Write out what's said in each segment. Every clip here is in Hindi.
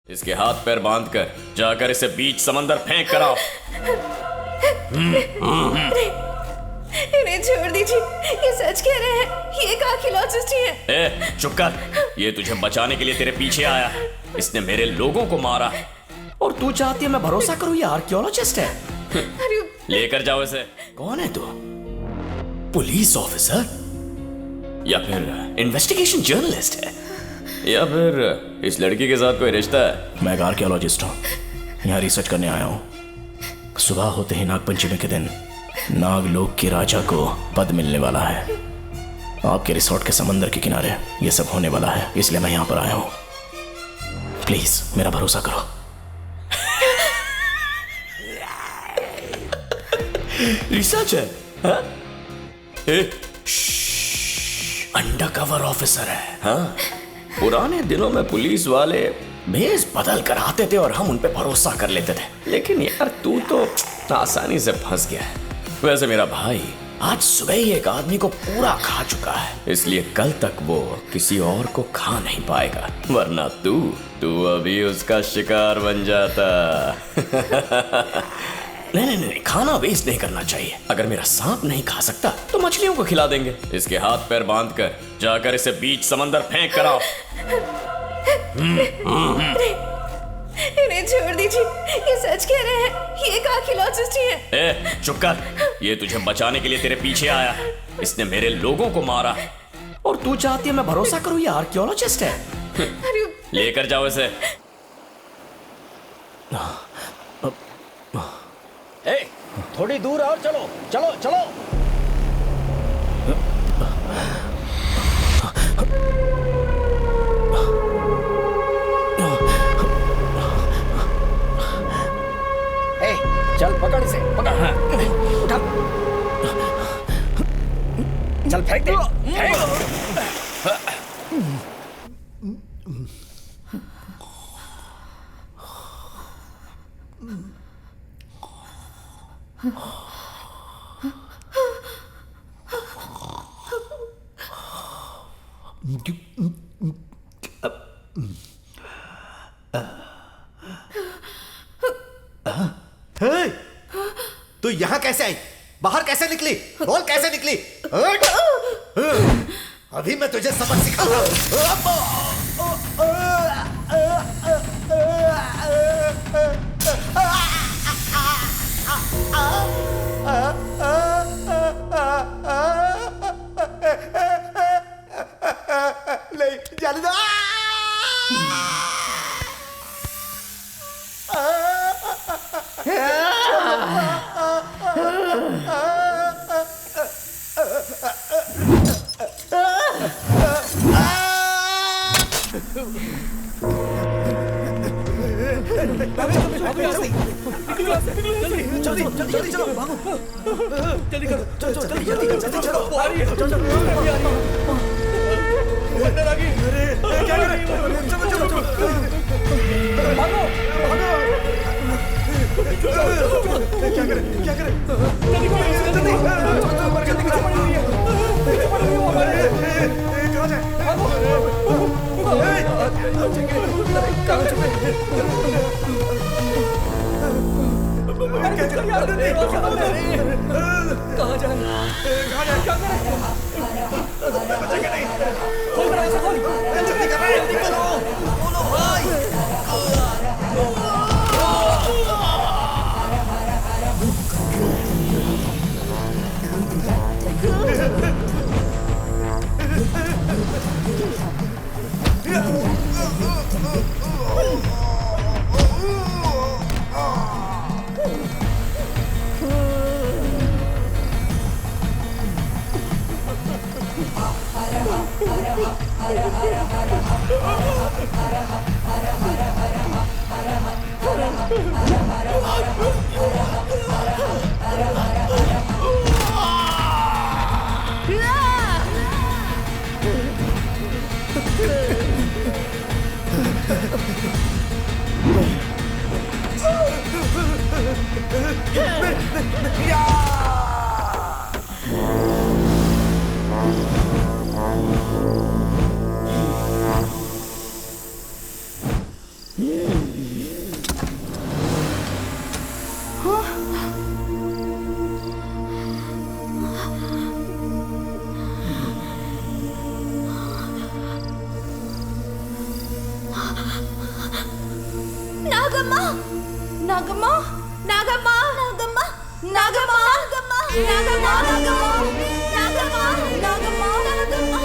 इसके हाथ पैर बांध कर जाकर इसे बीच समंदर फेंक कर आओ। इन्हें छोड़ दीजिए, ये सच कह रहे हैं, ये एक आर्कियोलॉजिस्ट ही है। ए, चुप कर। ये तुझे बचाने के लिए तेरे पीछे आया। इसने मेरे लोगों को मारा और तू चाहती है मैं भरोसा करूं ये आर्कियोलॉजिस्ट है? अरे लेकर जाओ इसे। कौन है तू? पुलिस ऑफिसर या फिर इन्वेस्टिगेशन जर्नलिस्ट है या फिर इस लड़की के साथ कोई रिश्ता है? मैं एक आर्कियोलॉजिस्ट हूँ, यहाँ रिसर्च करने आया हूँ। सुबह होते ही नागपंचमी के दिन नागलोक के राजा को पद मिलने वाला है। आपके रिसोर्ट के समंदर के किनारे ये सब होने वाला है, इसलिए मैं यहाँ पर आया हूँ। प्लीज मेरा भरोसा करो। रिसर्च है हाँ? अंडर कवर ऑफिसर है हाँ? पुराने दिनों में पुलिस वाले भेस बदल कर आते थे और हम उन पे भरोसा कर लेते थे, लेकिन यार तू तो आसानी से फंस गया है। वैसे मेरा भाई आज सुबह ही एक आदमी को पूरा खा चुका है, इसलिए कल तक वो किसी और को खा नहीं पाएगा, वरना तू अभी उसका शिकार बन जाता। नहीं, खाना वेस्ट नहीं करना चाहिए। अगर मेरा सांप नहीं खा सकता तो मछलियों को खिला देंगे। इसके हाथ पैर बांध कर जाकर इसे बीच समंदर फेंक कर आओ। इन्हें छोड़ दीजिए, ये सच कह रहे हैं, ये एक आर्कियोलॉजिस्ट ही है। ए, चुप कर। ये तुझे बचाने के लिए तेरे पीछे आया। इसने मेरे लोगों को मारा और तू चाहती है मैं भरोसा करूं ये आर्कियोलॉजिस्ट है? अरे लेकर जाओ इसे। ए, थोड़ी दूर और चलो चलो चलो। ए, चल पकड़ इसे, पकड़। उठा, चल फेंक दे, फेंक। तू यहाँ कैसे आई? बाहर कैसे निकली? बोल कैसे निकली? अभी मैं तुझे सबक सिखाऊंगा। नहीं जाने दो। जल्दी चलो, भागो। जल्दी करो, जल्दी चलो। अंदर आ गई। अरे क्या कर रहे हो? चलो भागो। क्या करें? जल्दी कहाँ जाए? नागम्मा नागम्मा नागम्मा नागम्मा नागम्मा नागम्मा नागम्मा नागम्मा नागम्मा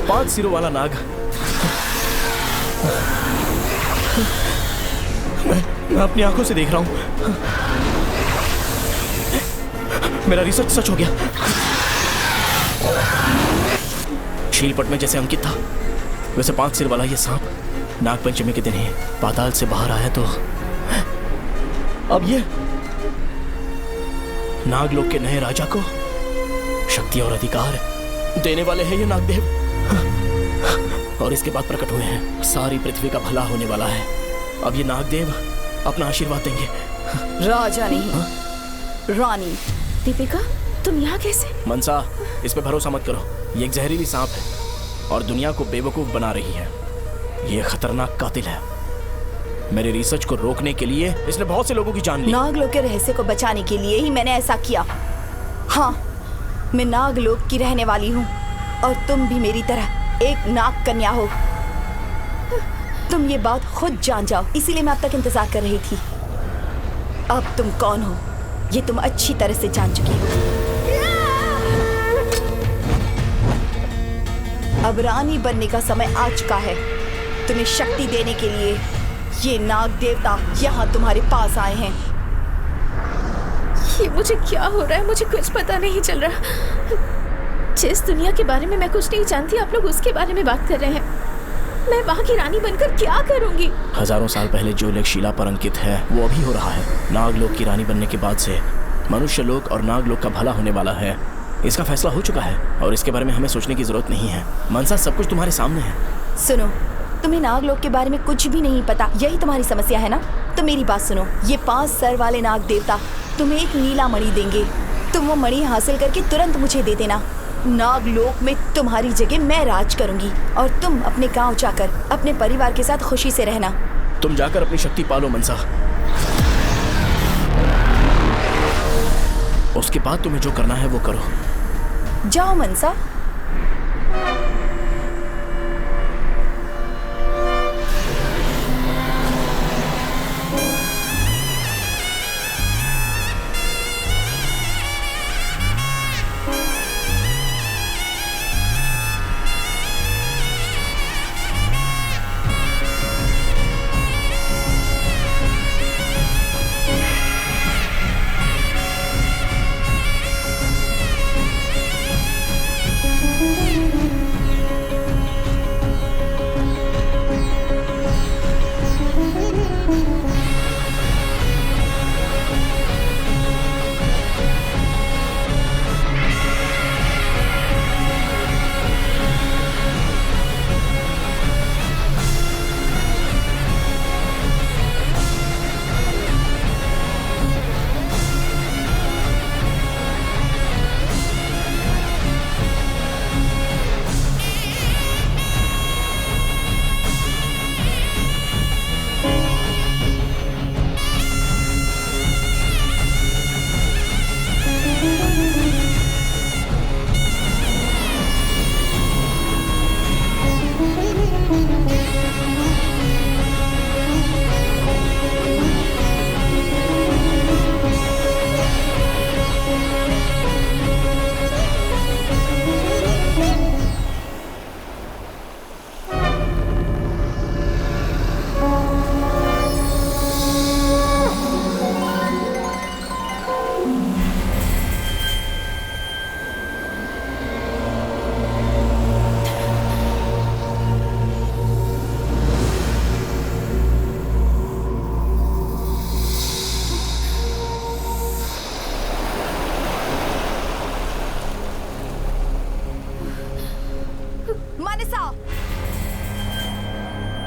पांच सिरों वाला नाग। मैं अपनी आंखों से देख रहा हूं। मेरा रिसर्च सच हो गया। शीलपट में जैसे अंकित था वैसे 5 सिर वाला ये सांप नागपंचमी के दिन ही पाताल से बाहर आया। तो अब ये नागलोक के नए राजा को शक्ति और अधिकार देने वाले हैं ये नागदेव। और इसके बाद प्रकट हुए हैं सारी पृथ्वी का भला होने वाला है। अब ये नागदेव अपना आशीर्वाद देंगे। राजा नहीं रानी। दीपिका तुम यहाँ कैसे? मनसा, इस पे भरोसा मत करो। ये एक जहरीली सांप है और दुनिया को बेवकूफ बना रही है। ये खतरनाक कातिल है। मेरे रिसर्च को रोकने के लिए इसने बहुत से लोगों की जान ली। नागलोक के रहस्य को बचाने के लिए ही मैंने ऐसा किया। हाँ, मैं नागलोक की रहने वाली हूँ और तुम भी मेरी तरह एक नाग कन्या हो। तुम ये बात खुद जान जाओ, इसीलिए मैं अब तक इंतजार कर रही थी। अब तुम कौन हो ये तुम अच्छी तरह से जान चुकी हो। अब रानी बनने का समय आ चुका है। तुम्हें शक्ति देने के लिए ये नाग देवता यहाँ तुम्हारे पास आए हैं। ये मुझे क्या हो रहा है? मुझे कुछ पता नहीं चल रहा। जिस दुनिया के बारे में मैं कुछ नहीं जानती, आप लोग उसके बारे में बात कर रहे हैं। मैं वहाँ की रानी बनकर क्या करूँगी? हजारों साल पहले जो लेख शिला पर अंकित है वो अभी हो रहा है। नागलोक की रानी बनने के बाद से मनुष्य लोक और नागलोक का भला होने वाला है। इसका फैसला हो चुका है और इसके बारे में हमें सोचने की जरूरत नहीं है। मनसा, सब कुछ तुम्हारे सामने है। सुनो, तुम्हें नागलोक के बारे में कुछ भी नहीं पता, यही तुम्हारी समस्या है ना? तो मेरी बात सुनो। ये 5 सर वाले नाग देवता तुम्हें एक नीला मणि देंगे। तुम वो मणि हासिल करके तुरंत मुझे दे देना। नागलोक में तुम्हारी जगह मैं राज करूंगी और तुम अपने गांव जाकर अपने परिवार के साथ खुशी से रहना। तुम जाकर अपनी शक्ति पालो मनसा। उसके बाद तुम्हें जो करना है वो करो। जाओ मनसा।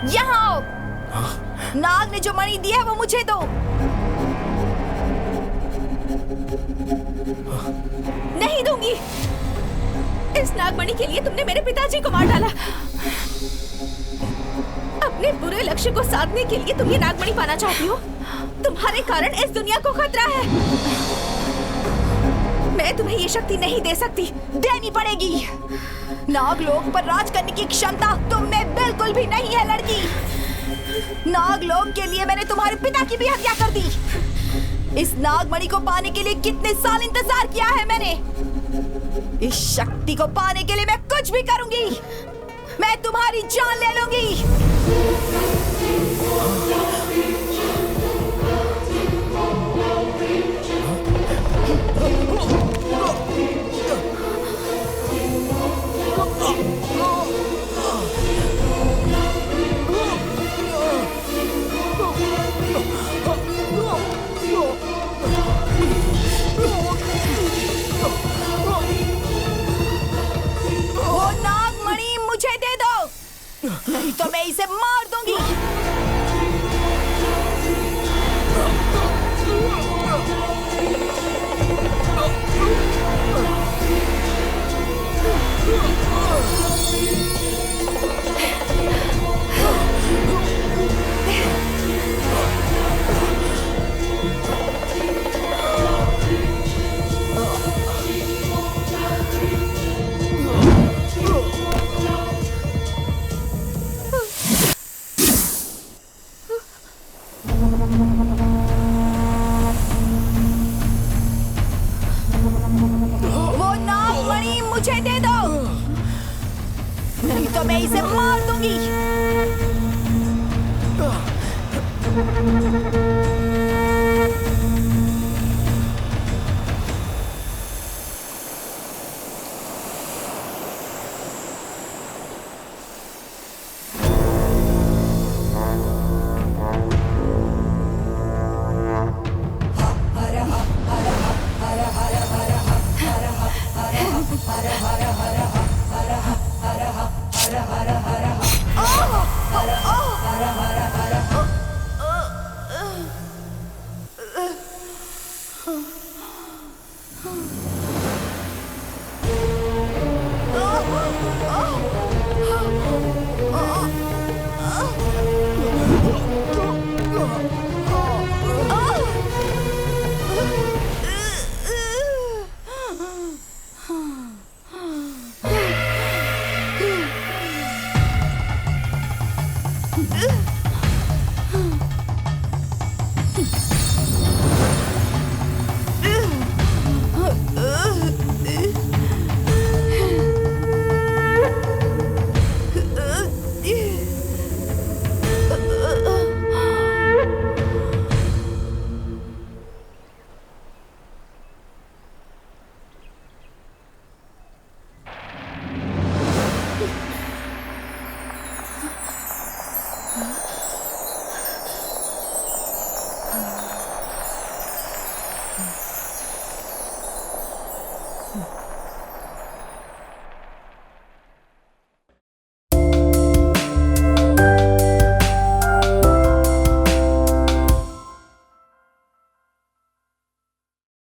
यहाँ आओ। नाग ने जो मणि दी है वो मुझे दो। पाएगी। इस नागमणि के लिए तुमने मेरे पिताजी को मार डाला। अपने बुरे लक्ष्य को साधने के लिए तुम ये नागमणि पाना चाहती हो। तुम्हारे कारण इस दुनिया को खतरा है। मैं तुम्हें ये शक्ति नहीं दे सकती। देनी पड़ेगी। नागलोक पर राज करने की क्षमता तुम में बिल्कुल भी नहीं है लड़की। नागलोक के लिए मैंने तुम्हारे पिता की भी हत्या कर दी। इस नागमणि को पाने के लिए कितने साल इंतजार किया है मैंने। इस शक्ति को पाने के लिए मैं कुछ भी करूंगी। मैं तुम्हारी जान ले लूंगी। वो नागमणि मुझे दे दो, नहीं तो मैं इसे मार दूंगी। वो नागमणि मुझे दे दो, नहीं तो मैं इसे मार दूंगी।